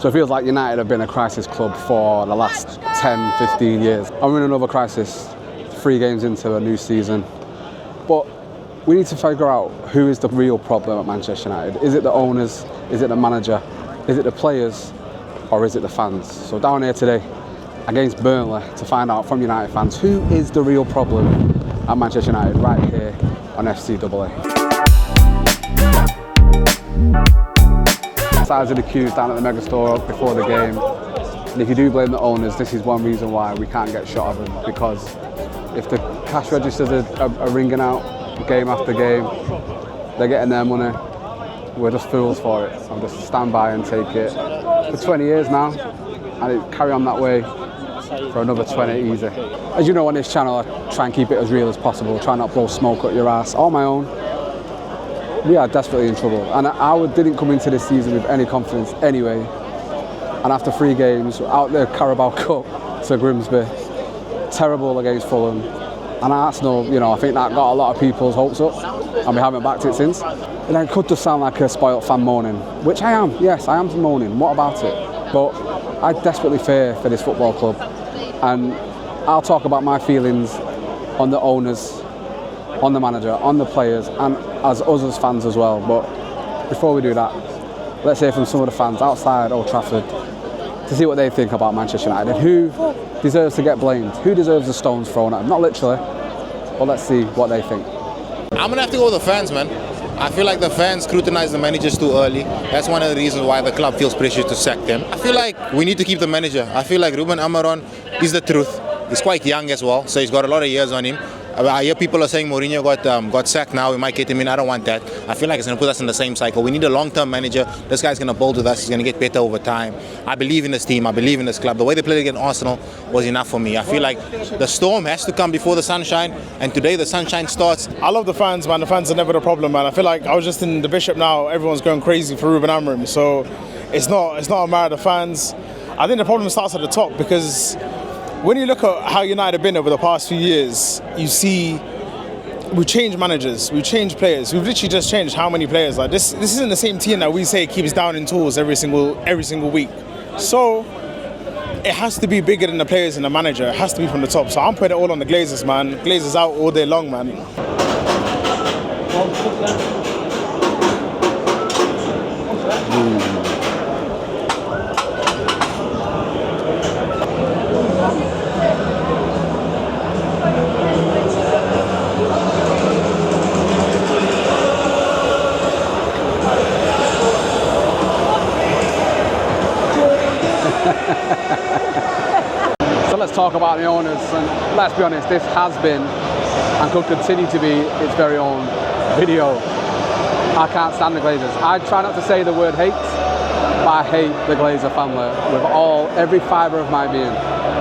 So it feels like United have been a crisis club for the last 10, 15 years. And we're in another crisis, 3 games into a new season. But we need to figure out who is the real problem at Manchester United. Is it the owners? Is it the manager? Is it the players? Or is it the fans? So down here today against Burnley to find out from United fans who is the real problem at Manchester United right here on FCAA. Sides of the queues down at the Megastore before the game. And if you do blame the owners, this is one reason why we can't get shot of them, because if the cash registers are ringing out game after game, they're getting their money. We're just fools for it. I'll just stand by and take it for 20 years now, and it carry on that way for another 20 easy. As you know, on this channel, I try and keep it as real as possible, try not to blow smoke at your ass. On my own, we are desperately in trouble, and I didn't come into this season with any confidence anyway. And after 3 games, out the Carabao Cup to Grimsby, terrible against Fulham, and Arsenal, you know, I think that got a lot of people's hopes up, and we haven't backed it since. And it could just sound like a spoilt fan moaning, which I am. Yes, I am moaning. What about it? But I desperately fear for this football club, and I'll talk about my feelings on the owners, on the manager, on the players, and as us as fans as well. But before we do that, let's hear from some of the fans outside Old Trafford to see what they think about Manchester United and who deserves to get blamed, who deserves the stones thrown at them. Not literally, but let's see what they think. I'm going to have to go with the fans, man. I feel like the fans scrutinize the managers too early. That's one of the reasons why the club feels pressure to sack them. I feel like we need to keep the manager. I feel like Ruben Amorim is the truth. He's quite young as well, so he's got a lot of years on him. I hear people are saying Mourinho got sacked now, we might get him in. I don't want that. I feel like it's going to put us in the same cycle. We need a long-term manager. This guy's going to build with us. He's going to get better over time. I believe in this team. I believe in this club. The way they played against Arsenal was enough for me. I feel like the storm has to come before the sunshine, and today the sunshine starts. I love the fans, man. The fans are never the problem, man. I feel like I was just in the Bishop now. Everyone's going crazy for Ruben Amorim. So it's not a matter of the fans. I think the problem starts at the top, because when you look at how United have been over the past few years, you see we've changed managers, we've changed players. We've literally just changed how many players. Like this isn't the same team that we say keeps down in tools every single week. So it has to be bigger than the players and the manager. It has to be from the top. So I'm putting it all on the Glazers, man. Glazers out all day long, man. So let's talk about the owners, and let's be honest, this has been and could continue to be its very own video. I can't stand the Glazers. I try not to say the word hate, but I hate the Glazer family with every fibre of my being.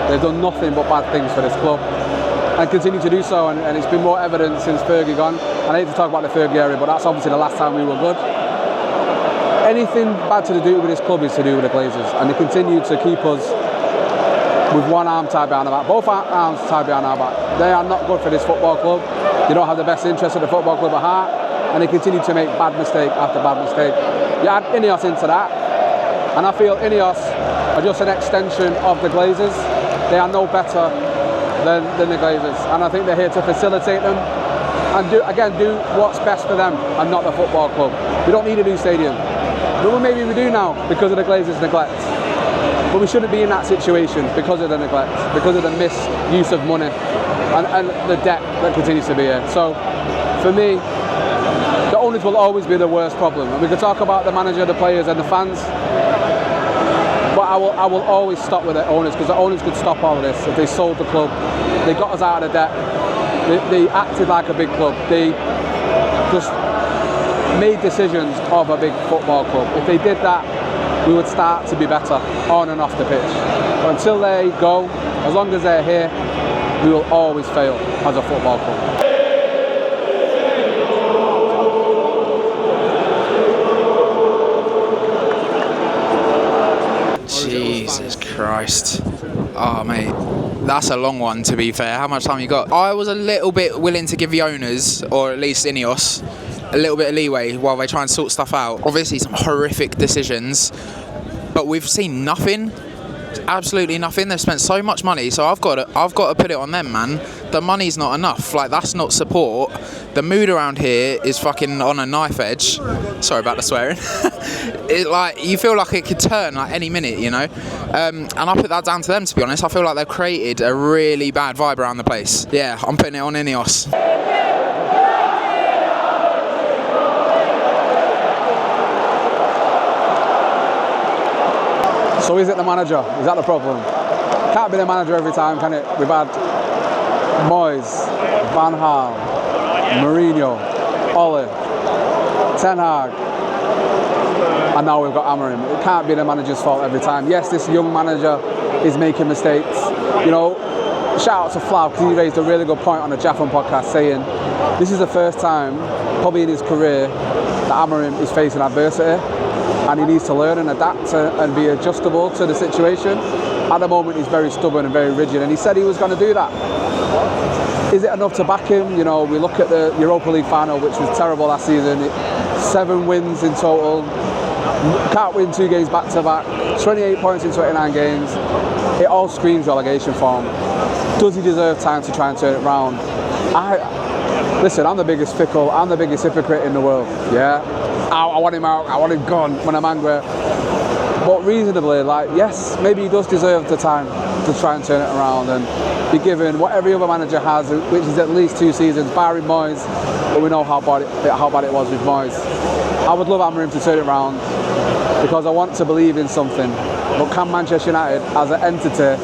They've done nothing but bad things for this club and continue to do so, and it's been more evident since Fergie gone. And I hate to talk about the Fergie era, but that's obviously the last time we were good. Anything bad to do with this club is to do with the Glazers, and they continue to keep us with one arm tied behind our back, both arms tied behind our back. They are not good for this football club. They don't have the best interest of the football club at heart, and they continue to make bad mistake after bad mistake. You add Ineos into that, and I feel Ineos are just an extension of the Glazers. They are no better than the Glazers, and I think they're here to facilitate them and do what's best for them and not the football club. We don't need a new stadium. Well, maybe we do now because of the Glazers' neglect. But we shouldn't be in that situation because of the neglect, because of the misuse of money and the debt that continues to be here. So, for me, the owners will always be the worst problem. And we can talk about the manager, the players and the fans, but I will always stop with the owners, because the owners could stop all of this if they sold the club. They got us out of the debt. They acted like a big club. They just made decisions of a big football club. If they did that, we would start to be better on and off the pitch. But until they go, as long as they're here, we will always fail as a football club. Jesus Christ. Oh, mate. That's a long one, to be fair. How much time you got? I was a little bit willing to give the owners, or at least Ineos, a little bit of leeway while they try and sort stuff out. Obviously some horrific decisions, but we've seen nothing. Absolutely nothing. They've spent so much money, so I've got to put it on them, man. The money's not enough. Like, that's not support. The mood around here is fucking on a knife edge. Sorry about the swearing. Like, you feel like it could turn like any minute, you know. And I put that down to them, to be honest. I feel like they've created a really bad vibe around the place. Yeah, I'm putting it on Ineos. So is it the manager? Is that the problem? Can't be the manager every time, can it? We've had Moyes, Van Gaal, Mourinho, Ole, Ten Hag, and now we've got Amorim. It can't be the manager's fault every time. Yes, this young manager is making mistakes. You know, shout out to Flau, because he raised a really good point on the Jaffon podcast, saying this is the first time, probably in his career, that Amorim is facing adversity. And he needs to learn and adapt and be adjustable to the situation. At the moment, he's very stubborn and very rigid, and he said he was going to do that. Is it enough to back him? You know, we look at the Europa League final, which was terrible last season. 7 wins in total. Can't win 2 games back to back. 28 points in 29 games. It all screams relegation form. Does he deserve time to try and turn it round? Listen, I'm the biggest hypocrite in the world. Yeah. I want him out, I want him gone when I'm angry. But reasonably, like, yes, maybe he does deserve the time to try and turn it around and be given what every other manager has, which is at least 2 seasons, barring Moyes, but we know how bad it was with Moyes. I would love Amorim to turn it around because I want to believe in something. But can Manchester United, as an entity,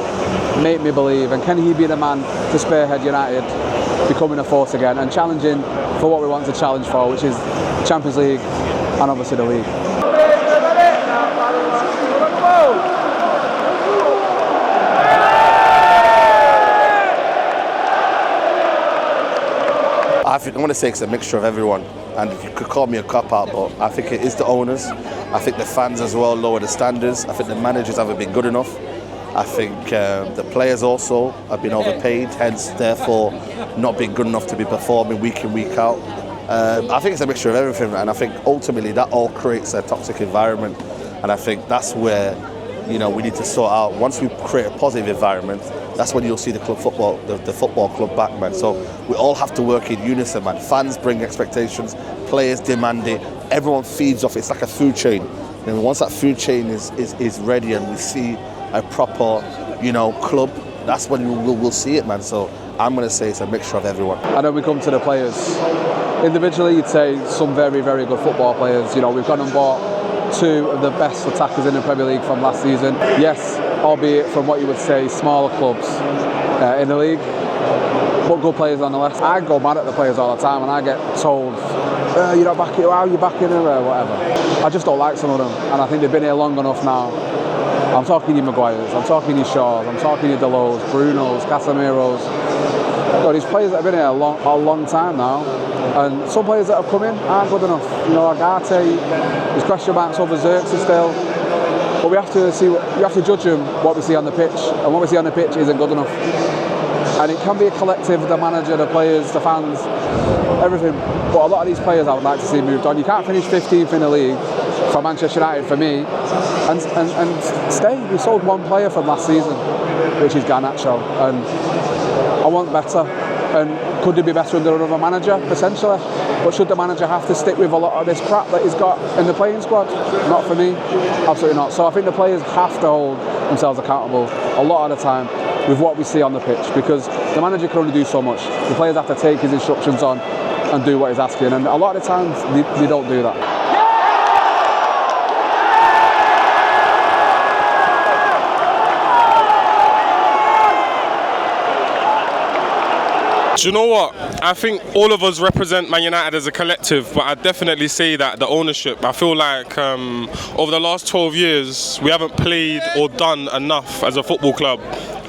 make me believe? And can he be the man to spearhead United becoming a force again and challenging for what we want to challenge for, which is Champions League and obviously the league. I want to say it's a mixture of everyone, and you could call me a cop-out, but I think it is the owners. I think the fans as well lower the standards. I think the managers haven't been good enough. I think the players also have been overpaid, hence therefore not being good enough to be performing week in, week out. I think it's a mixture of everything, and I think ultimately that all creates a toxic environment, and I think that's where, you know, we need to sort out. Once we create a positive environment, that's when you'll see the club football, the football club back, man. So we all have to work in unison, man. Fans bring expectations, players demand it, everyone feeds off it. It's like a food chain. And once that food chain is ready and we see a proper, you know, club, that's when we'll see it, man. So I'm going to say it's a mixture of everyone. And then we come to the players. Individually, you'd say some very, very good football players. You know, we've gone and bought 2 of the best attackers in the Premier League from last season. Yes, albeit from what you would say smaller clubs in the league, but good players nonetheless. I go mad at the players all the time, and I get told, "You're not backing. How are you backing her?" or whatever. I just don't like some of them, and I think they've been here long enough now. I'm talking your Maguires, I'm talking your Shaws, I'm talking your Delos, Brunos, Casemiros. These players that have been here a long time now, and some players that have come in aren't good enough. You know, Agate, there's question marks over Xerxes still, but we have to judge them what we see on the pitch, and what we see on the pitch isn't good enough. And it can be a collective, the manager, the players, the fans, everything. But a lot of these players I would like to see moved on. You can't finish 15th in the league for Manchester United, for me, and stay. We sold 1 player from last season, which is Garnacho, and I want better. And could they be better under another manager? Potentially. But should the manager have to stick with a lot of this crap that he's got in the playing squad? Not for me. Absolutely not. So I think the players have to hold themselves accountable a lot of the time with what we see on the pitch, because the manager can only do so much. The players have to take his instructions on and do what he's asking, and a lot of the times they don't do that. Do you know what? I think all of us represent Man United as a collective, but I definitely say that the ownership, I feel like over the last 12 years, we haven't played or done enough as a football club.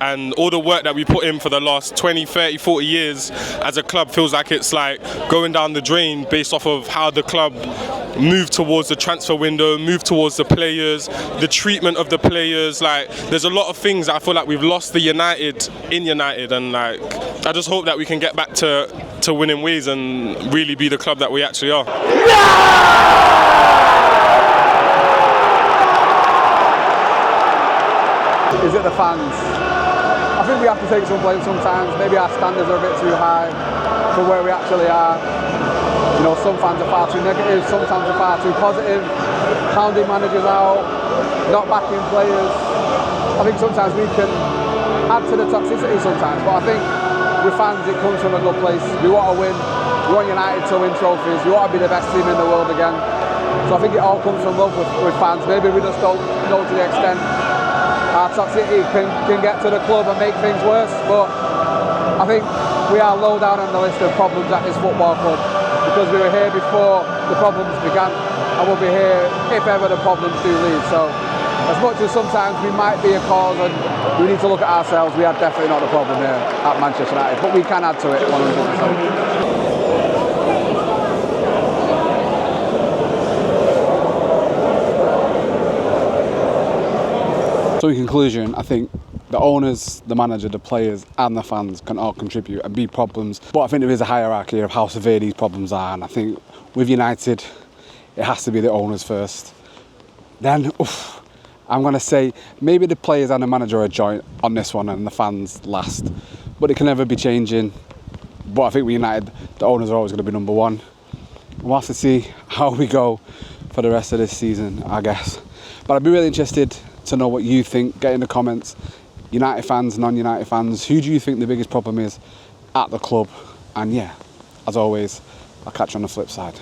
And all the work that we put in for the last 20, 30, 40 years as a club feels like it's like going down the drain based off of how the club moved towards the transfer window, moved towards the players, the treatment of the players. Like, there's a lot of things that I feel like we've lost the United in United, and like, I just hope that we can get back to winning ways and really be the club that we actually are. Is it the fans? I think we have to take some blame sometimes. Maybe our standards are a bit too high for where we actually are. You know, some fans are far too negative, sometimes are far too positive, pounding managers out, not backing players. I think sometimes we can add to the toxicity sometimes, but I think with fans it comes from a good place. We want to win, we want United to win trophies, we want to be the best team in the world again. So I think it all comes from love with fans. Maybe we just don't know to the extent our toxicity can get to the club and make things worse, but I think we are low down on the list of problems at this football club because we were here before the problems began and we'll be here if ever the problems do leave. So as much as sometimes we might be a cause and we need to look at ourselves, we are definitely not the problem here at Manchester United, but we can add to it 100%. So in conclusion, I think the owners, the manager, the players and the fans can all contribute and be problems. But I think there is a hierarchy of how severe these problems are, and I think with United, it has to be the owners first. Then, I'm going to say maybe the players and the manager are joint on this one and the fans last. But it can never be changing. But I think with United, the owners are always going to be number one. We'll have to see how we go for the rest of this season, I guess. But I'd be really interested to know what you think. Get in the comments. United fans, non-United fans, who do you think the biggest problem is at the club? And yeah, as always, I'll catch you on the flip side.